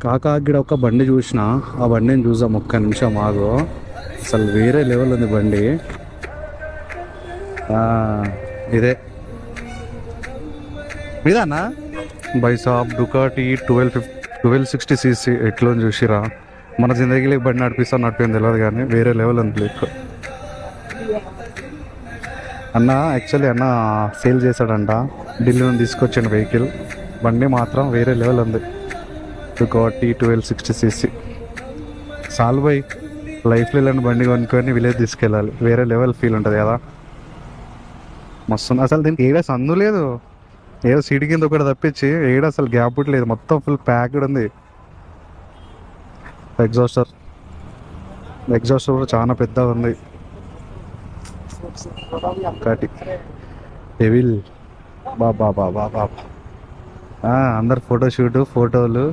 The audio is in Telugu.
కాకాగిడ ఒక బండి చూసిన, ఆ బండిని చూసాం ఒక్క నిమిషం ఆగు. అసలు వేరే లెవెల్ ఉంది బండి. ఇదే ఇదానా బైసాబ్ డుకాటి 1260cc. ఎట్లా చూసిరా, మన జిందగీలో బండి నడిపిస్తాను తెలియదు కానీ వేరే లెవెల్ ఉంది లిక్. అన్న యాక్చువల్లీ అన్న సేల్ చేశాడంట, ఢిల్లీ నుంచి తీసుకొచ్చిన వెహికల్. బండి మాత్రం వేరే లెవెల్ ఉంది, డుకాటి 1260cc. సాల్ బై లైఫ్లో ఇలాంటి బండి కొనుక్కొని విలేజ్ తీసుకెళ్ళాలి, వేరే లెవెల్ ఫీల్ ఉంటుంది కదా. మస్తు అసలు దీనికి ఏడా సందు లేదు, ఏదో సీటు కింద ఒకటి తప్పించి ఏడా అసలు గ్యాప్ లేదు, మొత్తం ఫుల్ ప్యాక్డ్ ఉంది. ఎగ్జాస్టర్ కూడా చాలా పెద్దగా ఉంది. ఒకటి డెవిల్ బాబా బాబా బాబా. అందరు ఫోటోలు